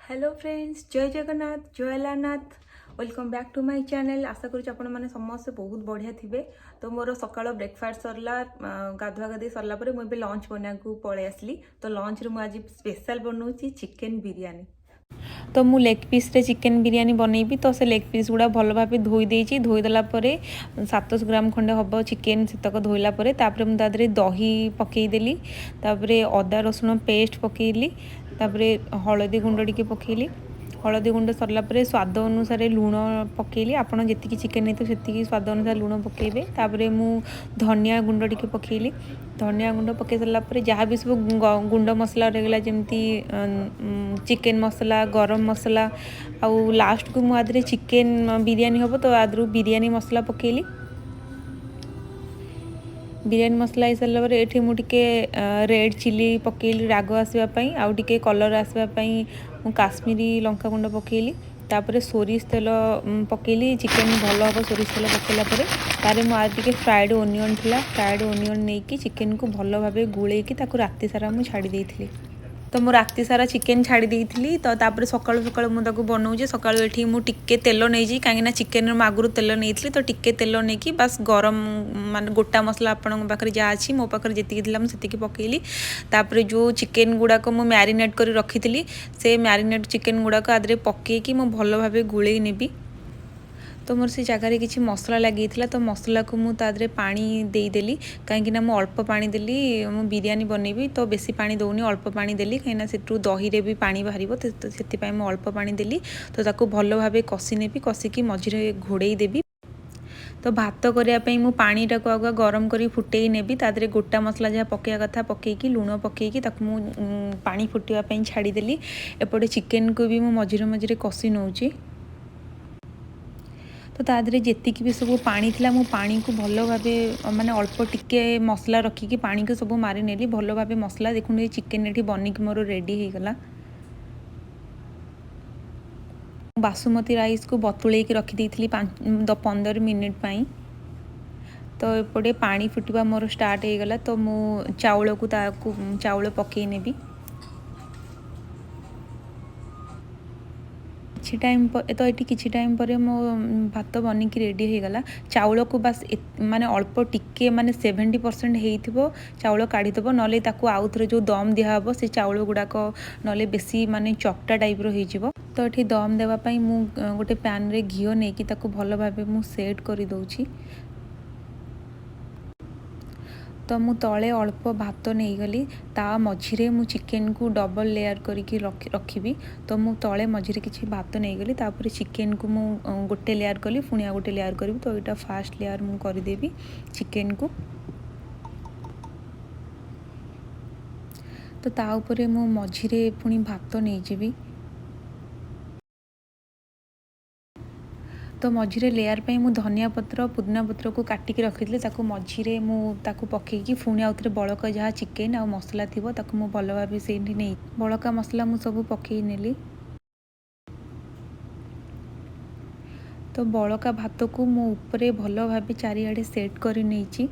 Hello friends, जय जगन्नाथ, जय लानाथ। Welcome back to my channel. आशा करूँ आपण मैंने समस्त बहुत बढ़िया थे। तो मोर सकाळ ब्रेकफास्ट सरला, गाधुआ गाधी सरला पर मुझे लंच बना पलि आसली। तो लंच रे आज स्पेशल बनाऊँगी चिकेन बिरयानी। तो मु लेग पीस रे चिकेन बिरयानी बनैबी। तो से लेग पीस गुड़ा भल भाव धोई देछि। धोईदेला 700 ग्राम खंडे हम चिकेन सेतक धोइला मुझे दही पकईदेली। अदा रसुण पेस्ट पकईली। हलदी गुंड टी पकईली। हलदी गुंड सरला स्वाद अनुसार लुण पकईली। आपड़ जी चिकेन नहीं से स्वाद अनुसार लुण पकईबे। मु धनिया गुंड टी पकईली। धनिया गुंड पकई सारा जहाँ भी सब गुंड मसला रहेगा जमती चिकेन मसला, गरम मसला, आउ लास्ट को मुझे चिकेन बिरयानी हम तो आदि बिरयानी मसला पकईली। बिरयानी मसला हो सारा ये मुझे रेड चिली पकईली राग आसवाई। आउ टे कलर आसवाई काश्मीरी लंका गुंड पकईली। तापर सोरिष तेल पकईली। चिकेन भल हम सोरिष तेल पकईला तारे मुझे फ्राएड ओनियन थिला। फ्राएड ओनियन नहीं कि चिकेन को भल भाव गोल राति सारा मुझे छाड़ी देइथिली। तो मु राति सारा चिकेन छाड़ी देइथिली। तो तापर सकाळु सकाळु मु ताको बनाउजे। सकाळु एठी मु टिके तेल नहीं कहीं चिकेन आगुरी तेल नहीं तो टिके तेल नहीं बस गरम मान गोटा मसला आपण पाखे जहाँ अच्छी मो पाखे जी मुझे पकईली। तापर जो चिकेन गुड़ाक मु मैरिनेट कर रखी से मैरिनेट चिकेन गुड़ाक आदि पकईकी मु भल भाव गोलई नेबी। तो मोर से जगार किसी मसला लगी तो मसला को मुझे पानी देदेली कहीं अल्प पानी देली। मु बिरयानी बनैबी तो बेसी पानी दौनी, अल्प पानी देली कहीं से दही रे भी पानी बाहर तो से अल्प पानी देली। तो ताको भल भाव कषि नेबी। कषिकी मझे घोड़े देवी। तो भात करने मु पानी टाक आग गरम कर फुटे नेबी। तादरे गोटा मसला जहाँ पकड़ा कथा पकईकी लुण पकईकी मु पानी फुटापी छाड़देली। एपटे चिकेन को भी मु मझे मझे कषि नौची। तो तादरे जी भी सब पानी थिला मु पानी को भल भाव माने अल्प टिके मसला रखिकी पानी को सब मारी नेली भल भाव मसला। देखुन चिकेन ये बनिक मोर रेडी हो गला। बासुमती राइस को बतुले रखी 15 मिनिट पाई। तो एपटे पानी फुटवा मोर स्टार्ट हो गला। तो मु चाउल को चाउल पकई नेबी। किछि टाइम तो ये किछि टाइम पर मो भात बनिक रेडी हो गला। चाउल को बस माने अल्प टिके माने 70% हेइथिबो चाउल काढ़ीदेव नले ताकू आउ थरे जो दम दिहब से चाउल गुड़ाक नले बेसी माने चपटा टाइप रो होइजिवो। तो ये दम देवाई मु गोटे पैन रे घीओ नेकी ताकू भल भाव मु सेट कर दउछि। तो मु तले अल्प भात नहीं गली ता मझिरे मु चिकेन को डबल लेयर करके रखी। तो मु तले मझिरे किसी भात नहीं गली तापर चिकेन को मु गोटे लेयर कली पुणी आ गोटे लेयर करी। तो यहाँ फास्ट लेयर मु करदेवी चिकेन को। तो ता ऊपर मु मझिरे पुणी भात नहीं जीवी। तो मझिरे लेयर पे मु धनिया पत्र पुदीना पत्र को काटिकी रखी ताकू मझिरे मु ताकू पकईकी पुणी आउ थे बड़क जहाँ चिकेन आ मसला थी ताकू मु भल भाव से नहीं बड़का मसला मु सब पकई नेली। तो बड़का भात को मु ऊपर भल भाव चारिआडे सेट कर नहीं।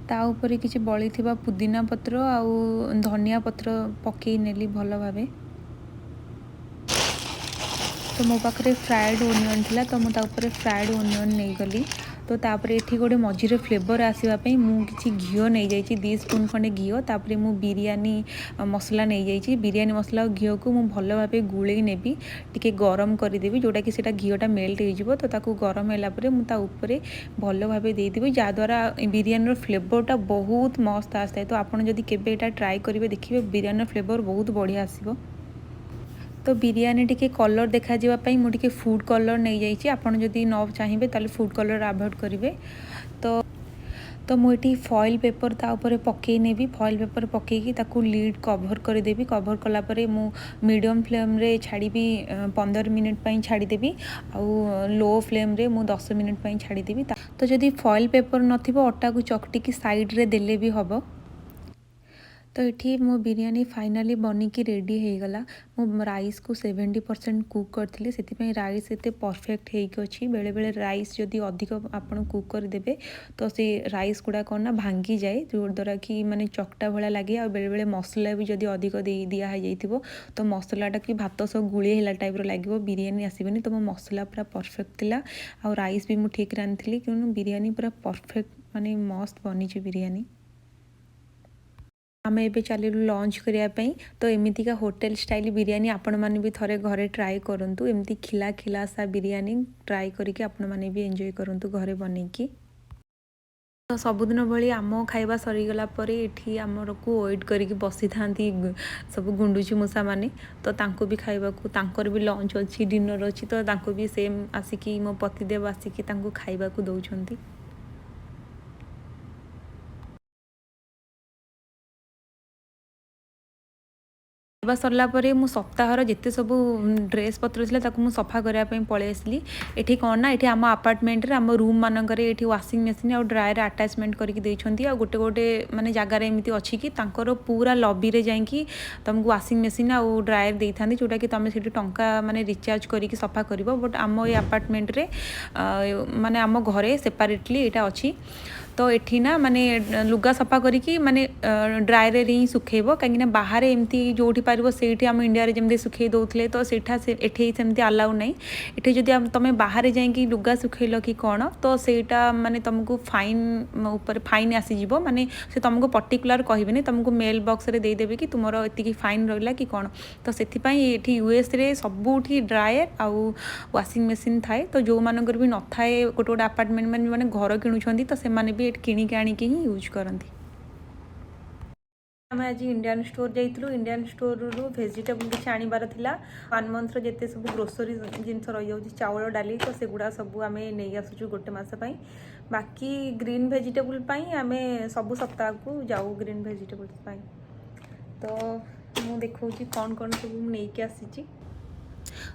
ता ऊपर किसी बड़ी थिबा पुदीना पत्र आउ धनिया पत्र पकई नेली भल भाव। तो मो पाखे फ्राएड ओनियन थिला तो मुझे फ्राएड ओनियन नहीं गली। तो तापर ये गोटे मझिरे फ्लेवर आसवाई मु किसी घीओ नहीं जाइए 2 स्पून खंडे घीओ। तापर मु बिरयानी मसला नहीं जाइए। बिरयानी मसला घीओ को मु भल भाव गुड़े नेबी टिके गरम करदेवी जोटा कि सेटा घीओटा मेल्ट हो। तो ताकू गरम है मुझे ऊपर भल भाव देदेवी जहाँद्वारा बिरयानी फ्लेवरटा बहुत मस्त आसता है। तो आपड़ जदि केबे एटा ट्राई करेंगे देखिए बिरयानी फ्लेवर बहुत बढ़िया आसीबो। तो बिरयानी टिके कलर देखा जावाई मुझे फूड कलर नहीं जाइए। आपड़ जदि न चाहिए ताले फूड कलर अवॉइड करेंगे। तो मुझे फॉइल पेपर ता ऊपर पकई नेबी। फॉइल पेपर पकईकी ताकू लीड कवर करदेवी। कवर कलापर मु मीडियम फ्लेम रे छाड़ी 15 मिनिट पाई छाड़ीदेवी। आउ लो फ्लेम रे मु 10 मिनिट पाई छाड़ीदेवी। तो जदि फॉइल पेपर नथिबो अटा को चकटिकी साइड रे देले भी हबो। तो ये मो बिरयानी फाइनाली बनिकी रेडी हो गला। मो राइस को 70% कुक करथिले, सेति राइस एते परफेक्ट होइक अछि। बेले बेले राइस जदि अधिक आपण कुक करदेवे तो से राइस गुड़ा कौन ना भांगी जाए, जो द्वारा कि माने चकटा भाया लगे। आ बेले बेले मसला भी जदि अधिक दिया हो तो मसलाटा कि भात सब गुड़े टाइप लगे, बिरयानी आसबनी। तो मो मसला पूरा परफेक्ट थिला आ राइस भी मुझे ठीक रांधि क्यों बिरयानी पूरा परफेक्ट माने मस्त बनी बिरयानी। आम ए चलू लंच करने तो एमतीका होटेल स्टाइल बिरयानी आपण मैंने भी थरे घरे ट्राए करूँ। एमती खिला खिला सा बिरयानी ट्राए करके आपण मैंने भी एंजॉय करूँ घरे बनईकी। तो सबुदिन भाई आम खाଇବା सरीगला ये आमर को वेट करके बसी था सब गुंडुची मूषा मैंने, तो तांको भी खाइबा तांकर भी लंच अच्छी डिनर अच्छी, तो तांको भी सेम आसिकी मो पतिदेव आसिकी तांको खाइबा को दौरान। खाଇବା सरला परे मु सप्ताहर जिते सब ड्रेस पत्र था ताकू सफा करने पलि आसली। ये कौन ना ये आम आपार्टमेंट आम रूम मानक वाशिंग मशीन और ड्रायर आटाचमेंट करके देइछंती। आ गोटे गोटे माने जगार एमती अच्छी कि तांकर पूरा लॉबी रे जाइकी तुमको वाशिंग मशीन और ड्रायर दे था, जोटा कि तुम से टंका माने रिचार्ज करके सफा कर। बट आम ये आपार्टमेंट रे माने आम घरे सेपरेटली यहाँ अच्छी। तो ये ना माने लुगा सफा करी माने ड्रायर ही सुखेब, कहीं बाहर एमती जो पार से आम इंडिया जमी सुखे दौले तो सेठा एठे सेमती अलाउ ना। ये जब तुम बाहर जाकि लुगा सुखेल कि कौन तो सेटा माने तुमको फाइन ऊपर फाइन आसीज, माने से तुमको पर्टिकुलर कहबे तुमको मेल बॉक्स रे देदेवे कि तुम एति फाइन रहा कि कौन। तो से ये यूएस रे सबुठी ड्रायर आउ वाशिंग मशीन थाए। तो जो मानकर भी न थाए गोटे गोटे आपार्टमेंट मैंने घर किणुंट तो से भी किणिक आनिकी ही यूज करती। आम आज इंडियन स्टोर जाइलु। इंडियन स्टोर रु भेजिटेबल किसी आनबार था। 1 मंथर जिते सब ग्रोसरी जिनस रही जाऊँ चाउल डाली तो सेगुड़ा सब आम नहीं आसुचु गोटे मस। बाकी ग्रीन भेजिटेबल आम सब सप्ताह को जाऊ ग्रीन भेजिटेबल। तो मुझे देखा कौन कौन सब नहीं आसी।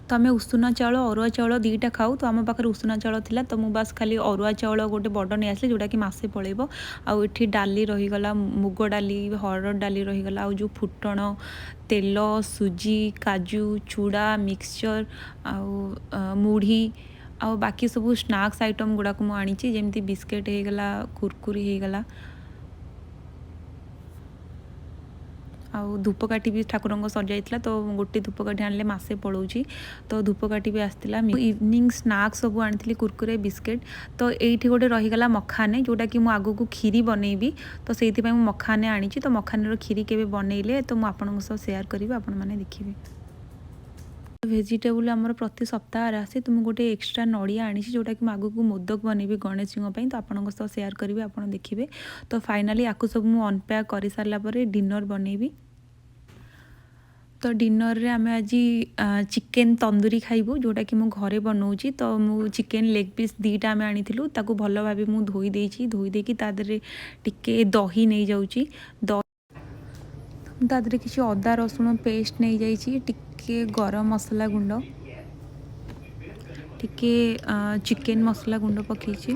तो आम उषुना चाउल अरुआ चाउल दुईटा खाऊ। तो आम पाखे उषुना चाउल थिला तो मुझे बस खाली अरुआ चाउल गोटे बड़ नहीं आसली जोटा कि मसे पलैब। आउ एठी डाली रहीगला मुग डाली हरड़ डाली रहीगला आउ जो फुटण तेल सुजी काजू चूड़ा मिक्सचर आउ मुढ़ी आउ बाकी सब स्नैक्स आइटम गुड़ाक मुझे आनी जमी बिस्केट होगला कुरकुरी होगला आउ धूपकाठी भी ठाकुर सजाइला। तो गोटे धूपकाठी आनले मसे पलाऊँगी। तो धूपकाठी भी आसला इवनिंग स्नैक्स सब आनी कुरकुरे बिस्केट। तो ये गोटे रहीगला मखाने जोटा कि मुझे आगू को खीरी बनईबी। तो से मखाने आनी। तो मखाने खीरी के बनइले तो मुझे सेयार करी आपण मैंने देखिए। भेजिटेबल आमर प्रति सप्ताह आसे। तो मुझे गोटे एक्सट्रा नड़िया आनी जोटा कि आगू को मोदक बनइबी गणेश जी तो आपन सेयार करी आप देखिए। तो फाइनाली आपको सब मुझे अनपैक कर सारापर डिनर बनइबी। तो डिनर रे आम आज चिकेन तंदूरी खाइबू जोटा कि मुझे घरे बनाऊँगी। तो मु चिकेन लेग पीस 2टा आम आनी ताकू भल भाव मुझे धोई देकी तादरे टिके दही नहीं जाऊँगी। तादरे किसी अदा रसुण पेस्ट नहीं जाइए, टिके गरम मसला गुंड टिके चिकेन मसला गुंड पकई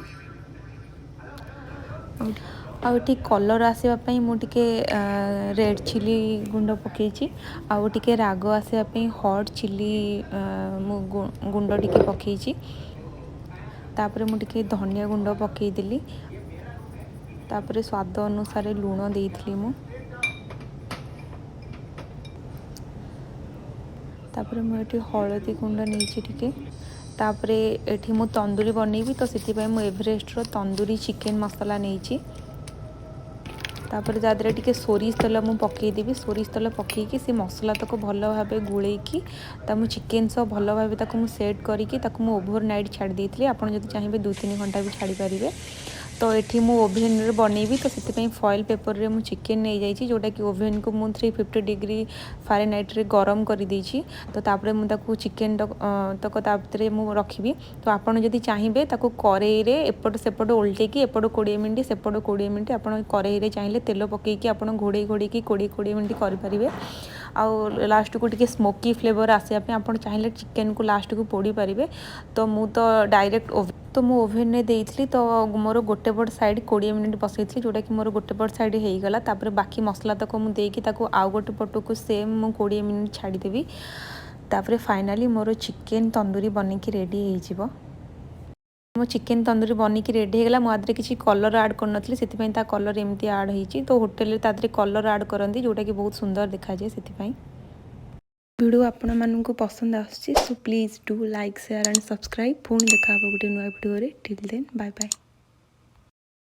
आउे कलर आसवाई मुझे रेड चिली गुंड पकई आउ टे राग आसवाई हट चिली गुंड टिके पकई। तापर मुझे धनिया गुंड पकईदेली। तापर स्वाद अनुसार लुण देइथिली मु। तापर मुझे हलदी गुंड नहीं टिके। तापर एठी मु तंदूरी बनईबी तो से मु एवरेस्ट रो तंदूरी चिकेन मसला नहीं। तापर तादरे टिके सोरिष तेल मु पकईदेवी। सोरिष तेल पकईकी से मसला तक भल भाव गोलेकी मु चिकेन सब भल भाव मु सेट करके ओभरनाइट छाड़ी देती। आप चाहिए 2-3 घंटा भी छाड़ी पारे। तो ये मु ओभेन रे बनईबी तो से फॉइल पेपर रे मु चिकेन नहीं जाइए जोटा कि ओभेन को मु 350 डिग्री फारेनहाइट रे गरम कर देइछि। तो तापर मु चिकेन तक तापर मु रखी। तो आपड़ जदि चाहिए कड़ई रे एपट सेपट उल्टेकी एपट 20 मिनट सेपट 20 मिनट आप कड़ई रे चाहिए तेल पकईकी आप घोड़े घोड़े 20-20 मिनट करें। आउ लास्ट को टिके स्मोकी फ्लेवर आसापी आप चाहिए चिकेन को लास्ट को पोड़ी पारे। तो मु तो डायरेक्ट तो मु ओभेन में देती तो मोर गोटे पट साइड 20 मिनट बसई जोटा कि मोर गोटे पट साइड हो गला। तापर बाकी मसला तक मुझे आउ गोटे पट को सेम मु 20 मिनट छाड़देवी। तापर फाइनाली मोर चिकेन तंदूरी बनकी रेडी हो मो चिकेन तंदूरी बनकी रेडी होगा। मुझे किसी कलर आड कर नी से कलर एमती आड होती। तो होटेल कलर आड करती जोटा कि बहुत सुंदर देखा जाए। से वीडियो आपण मानू पसंद आसो please do like share and subscribe. पुणी देखा गोटे नुआ video till then bye bye.